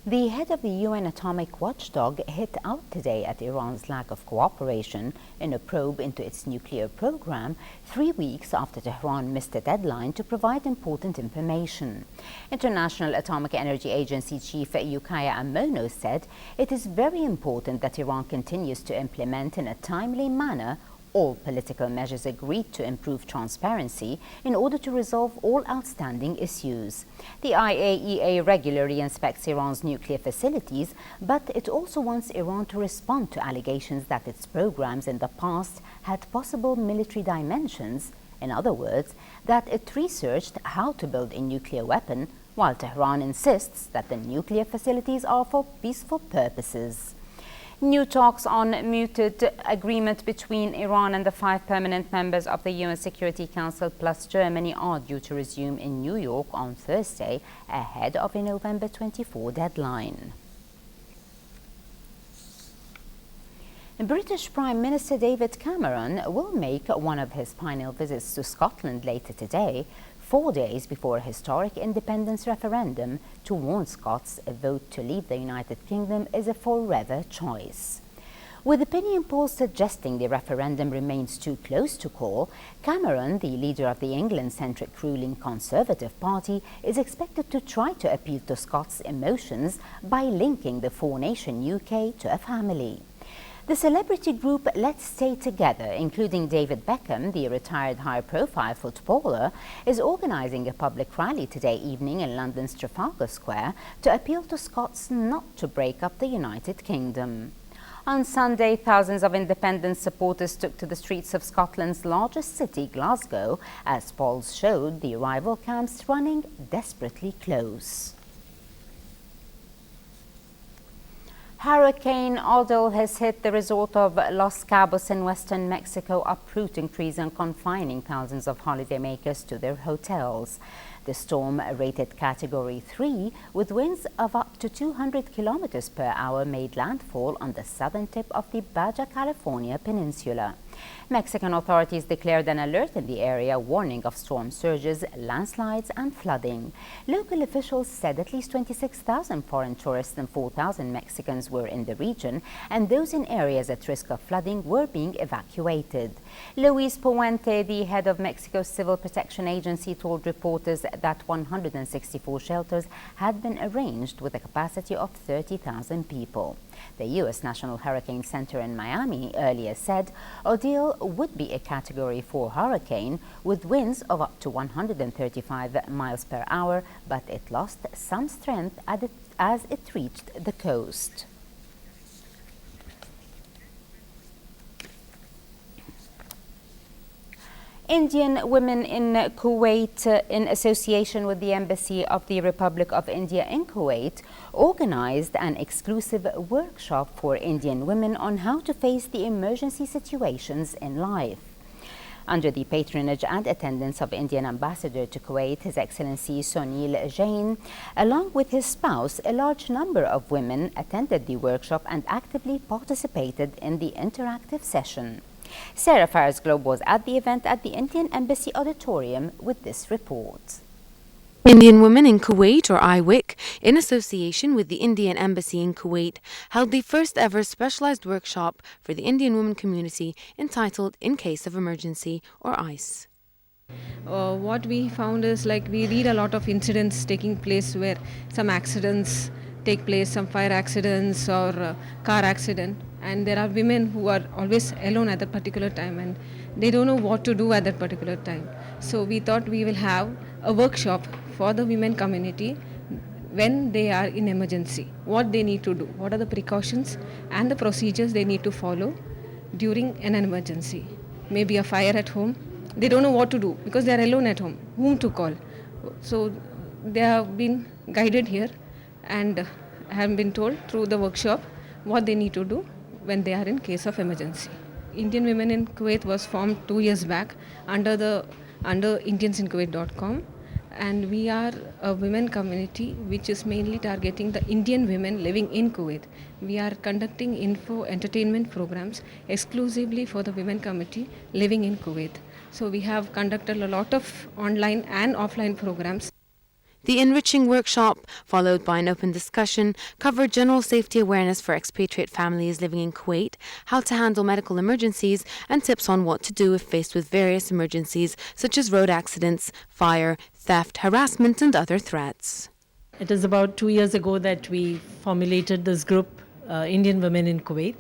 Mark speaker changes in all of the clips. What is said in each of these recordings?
Speaker 1: The head of the UN atomic watchdog hit out today at Iran's lack of cooperation in a probe into its nuclear program 3 weeks after Tehran missed a deadline to provide important information. International Atomic Energy Agency Chief Yukiya Amano said it is very important that Iran continues to implement in a timely manner all political measures agreed to improve transparency in order to resolve all outstanding issues. The IAEA regularly inspects Iran's nuclear facilities, but it also wants Iran to respond to allegations that its programs in the past had possible military dimensions. In other words, that it researched how to build a nuclear weapon, while Tehran insists that the nuclear facilities are for peaceful purposes. New talks on muted agreement between Iran and the 5 permanent members of the UN Security Council plus Germany are due to resume in New York on Thursday ahead of a November 24 deadline. British Prime Minister David Cameron will make one of his final visits to Scotland later today, 4 days before a historic independence referendum to warn Scots a vote to leave the United Kingdom is a forever choice. With opinion polls suggesting the referendum remains too close to call, Cameron, the leader of the England-centric ruling Conservative Party, is expected to try to appeal to Scots' emotions by linking the four-nation UK to a family. The celebrity group Let's Stay Together, including David Beckham, the retired high-profile footballer, is organising a public rally today evening in London's Trafalgar Square to appeal to Scots not to break up the United Kingdom. On Sunday, thousands of independence supporters took to the streets of Scotland's largest city, Glasgow, as polls showed the rival camps running desperately close. Hurricane Aldo has hit the resort of Los Cabos in western Mexico, uprooting trees and confining thousands of holidaymakers to their hotels. The storm, rated Category 3, with winds of up to 200 kilometers per hour, made landfall on the southern tip of the Baja California Peninsula. Mexican authorities declared an alert in the area, warning of storm surges, landslides and flooding. Local officials said at least 26,000 foreign tourists and 4,000 Mexicans were in the region, and those in areas at risk of flooding were being evacuated. Luis Puente, the head of Mexico's Civil Protection Agency, told reporters that 164 shelters had been arranged with a capacity of 30,000 people. The U.S. National Hurricane Center in Miami earlier said Odile would be a Category 4 hurricane with winds of up to 135 miles per hour, but it lost some strength as it reached the coast. Indian women in Kuwait, in association with the Embassy of the Republic of India in Kuwait, organized an exclusive workshop for Indian women on how to face the emergency situations in life. Under the patronage and attendance of Indian Ambassador to Kuwait, His Excellency Sunil Jain, along with his spouse, a large number of women attended the workshop and actively participated in the interactive session. Sarah Farah's Globe was at the event at the Indian Embassy Auditorium with this report.
Speaker 2: Indian Women in Kuwait, or IWIC, in association with the Indian Embassy in Kuwait, held the first ever specialized workshop for the Indian women community entitled In Case of Emergency, or ICE.
Speaker 3: What we found is, like, we read a lot of incidents taking place where some accidents take place, some fire accidents or car accident, and there are women who are always alone at that particular time and they don't know what to do at that particular time. So we thought we will have a workshop for the women community when they are in emergency, what they need to do, what are the precautions and the procedures they need to follow during an emergency. Maybe a fire at home, they don't know what to do because they are alone at home, whom to call. So they have been guided here and have been told through the workshop what they need to do when they are in case of emergency. Indian Women in Kuwait was formed 2 years back under indiansinkuwait.com, and we are a women community which is mainly targeting the Indian women living in Kuwait. We are conducting entertainment programs exclusively for the women community living in Kuwait. So we have conducted a lot of online and offline programs.
Speaker 2: The enriching workshop, followed by an open discussion, covered general safety awareness for expatriate families living in Kuwait, how to handle medical emergencies, and tips on what to do if faced with various emergencies such as road accidents, fire, theft, harassment, and other threats.
Speaker 4: It is about 2 years ago that we formulated this group, Indian Women in Kuwait.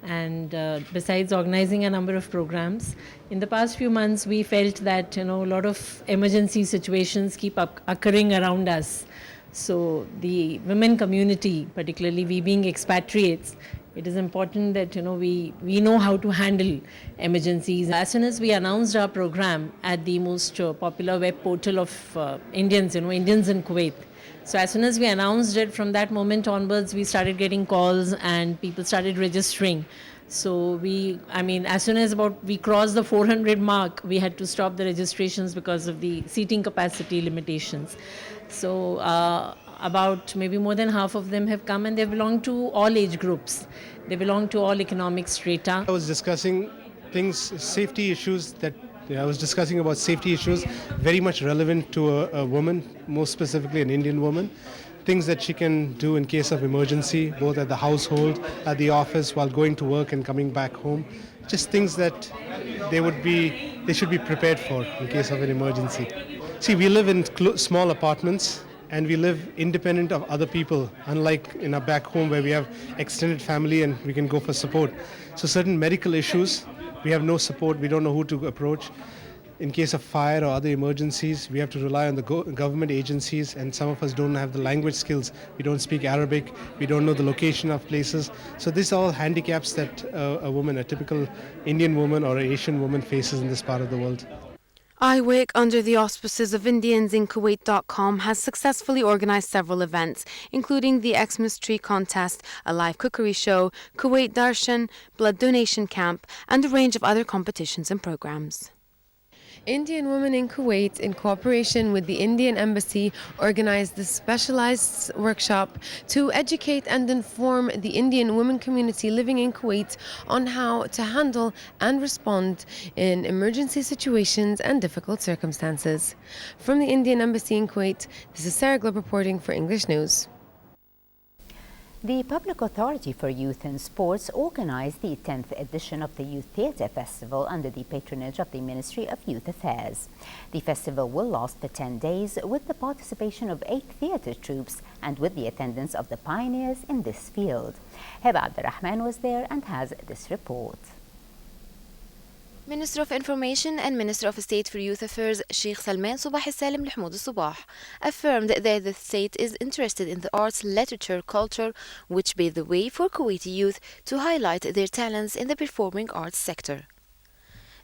Speaker 4: And besides organizing a number of programs, in the past few months we felt that a lot of emergency situations keep occurring around us. So the women community, particularly we being expatriates, it is important that we know how to handle emergencies. As soon as we announced our program at the most popular web portal of Indians, Indians in Kuwait. So as soon as we announced it, from that moment onwards, we started getting calls and people started registering. So as soon as we crossed the 400 mark, we had to stop the registrations because of the seating capacity limitations. So about maybe more than half of them have come, and they belong to all age groups. They belong to all economic strata.
Speaker 5: I was discussing safety issues I was discussing about safety issues very much relevant to a woman, more specifically an Indian woman. Things that she can do in case of emergency, both at the household, at the office, while going to work and coming back home. Just things that they should be prepared for in case of an emergency. See, we live in small apartments and we live independent of other people, unlike in our back home where we have extended family and we can go for support. So certain medical issues, we have no support, we don't know who to approach. In case of fire or other emergencies, we have to rely on the government agencies, and some of us don't have the language skills. We don't speak Arabic, we don't know the location of places. So these are all handicaps that a typical Indian woman or an Asian woman faces in this part of the world.
Speaker 2: IWIC, under the auspices of IndiansInKuwait.com, has successfully organized several events, including the Xmas Tree Contest, a live cookery show, Kuwait Darshan, blood donation camp, and a range of other competitions and programs. Indian Women in Kuwait, in cooperation with the Indian Embassy, organized this specialized workshop to educate and inform the Indian women community living in Kuwait on how to handle and respond in emergency situations and difficult circumstances. From the Indian Embassy in Kuwait, this is Sarah Globe reporting for English News.
Speaker 1: The Public Authority for Youth and Sports organized the 10th edition of the Youth Theatre Festival under the patronage of the Ministry of Youth Affairs. The festival will last for 10 days with the participation of 8 theatre troupes and with the attendance of the pioneers in this field. Heba Abdurrahman was there and has this report.
Speaker 6: Minister of Information and Minister of State for Youth Affairs Sheikh Salman Subah Salim Al Sabah affirmed that the state is interested in the arts, literature, culture, which pave the way for Kuwaiti youth to highlight their talents in the performing arts sector.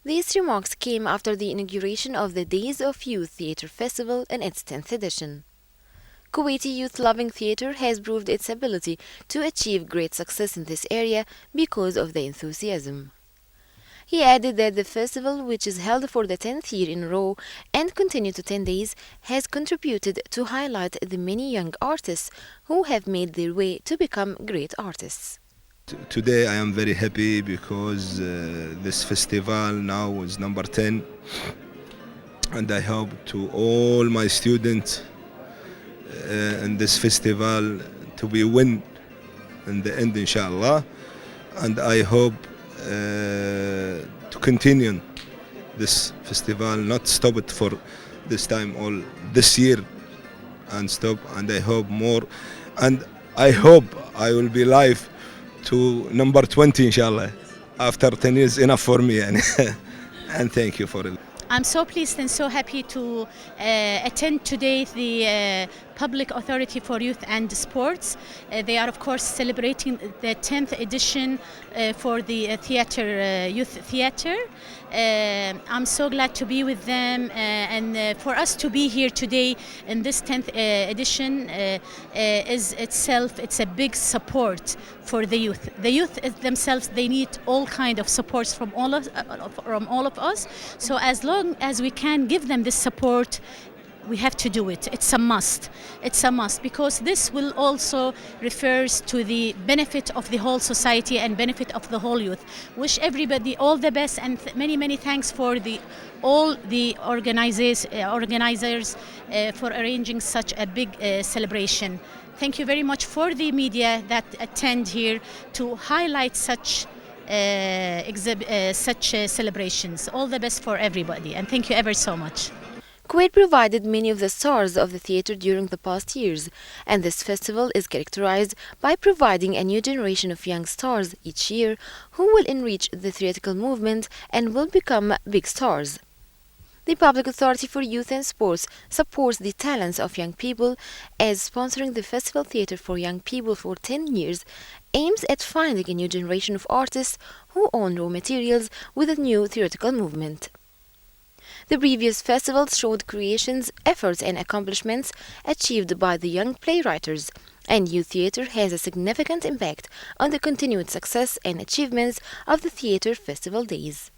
Speaker 6: These remarks came after the inauguration of the Days of Youth Theatre Festival in its 10th edition. Kuwaiti youth-loving theatre has proved its ability to achieve great success in this area because of the enthusiasm. He added that the festival, which is held for the 10th year in a row and continued to 10 days, has contributed to highlight the many young artists who have made their way to become great artists.
Speaker 7: Today I am very happy because this festival now is number 10, and I hope to all my students in this festival to be win in the end, inshallah, and I hope to continue this festival, not stop it for this time all this year and stop, and I hope more, and I hope I will be live to number 20 inshallah. After 10 years enough for me and thank you for it.
Speaker 8: I'm so pleased and so happy to attend today the Public Authority for Youth and Sports. They are of course celebrating the 10th edition for the youth theater. I'm so glad to be with them, and for us to be here today in this 10th edition is itself, it's a big support for the youth. The youth themselves, they need all kind of supports from all of us. So as long as we can give them this support, we have to do it. It's a must. It's a must because this will also refers to the benefit of the whole society and benefit of the whole youth. Wish everybody all the best and many thanks for all the organizers for arranging such a big celebration. Thank you very much for the media that attend here to highlight such celebrations. All the best for everybody, and thank you ever so much.
Speaker 6: Kuwait provided many of the stars of the theater during the past years, and this festival is characterized by providing a new generation of young stars each year who will enrich the theatrical movement and will become big stars. The Public Authority for Youth and Sports supports the talents of young people as sponsoring the Festival Theatre for Young People for 10 years aims at finding a new generation of artists who own raw materials with a new theatrical movement. The previous festivals showed creations, efforts and accomplishments achieved by the young playwrights, and youth theatre has a significant impact on the continued success and achievements of the Theatre Festival Days.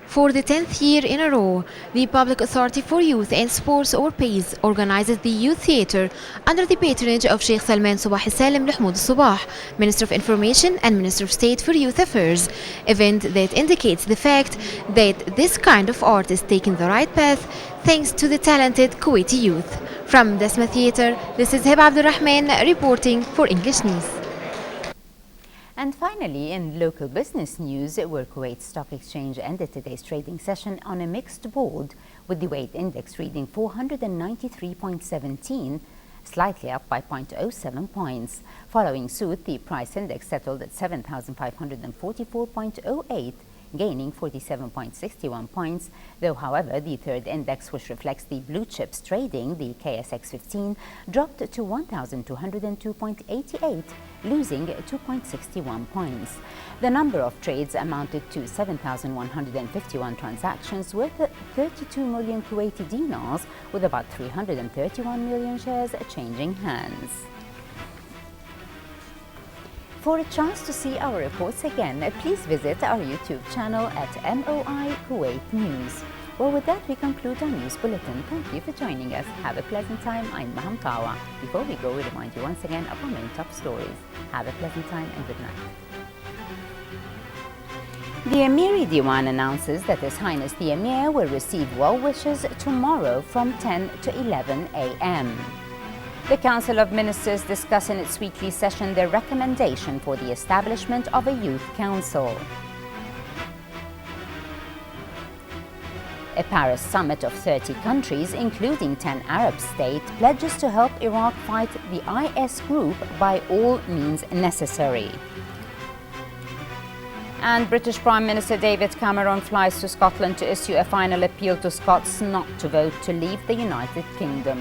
Speaker 6: For the 10th year in a row, the Public Authority for Youth and Sports, or PAYS, organizes the Youth Theatre under the patronage of Sheikh Salman Subah Salim Mahmoud Subah, Minister of Information and Minister of State for Youth Affairs, event that indicates the fact that this kind of art is taking the right path thanks to the talented Kuwaiti youth. From Desma Theatre, this is Hiba Abdurrahman reporting for English News.
Speaker 1: And finally, in local business news, where Kuwait Stock Exchange ended today's trading session on a mixed board, with the weight index reading 493.17, slightly up by 0.07 points. Following suit, the price index settled at 7,544.08, gaining 47.61 points, though however the third index, which reflects the blue chips trading, the KSX 15, dropped to 1,202.88, losing 2.61 points. The number of trades amounted to 7,151 transactions worth 32 million Kuwaiti dinars, with about 331 million shares changing hands. For a chance to see our reports again, please visit our YouTube channel at MOI Kuwait News. Well, with that, we conclude our news bulletin. Thank you for joining us. Have a pleasant time. I'm Maham Kawa. Before we go, we remind you once again of our main top stories. Have a pleasant time and good night. The Emiri Diwan announces that His Highness the Emir will receive well wishes tomorrow from 10 to 11 a.m. The Council of Ministers discuss in its weekly session their recommendation for the establishment of a youth council. A Paris summit of 30 countries, including 10 Arab states, pledges to help Iraq fight the IS group by all means necessary. And British Prime Minister David Cameron flies to Scotland to issue a final appeal to Scots not to vote to leave the United Kingdom.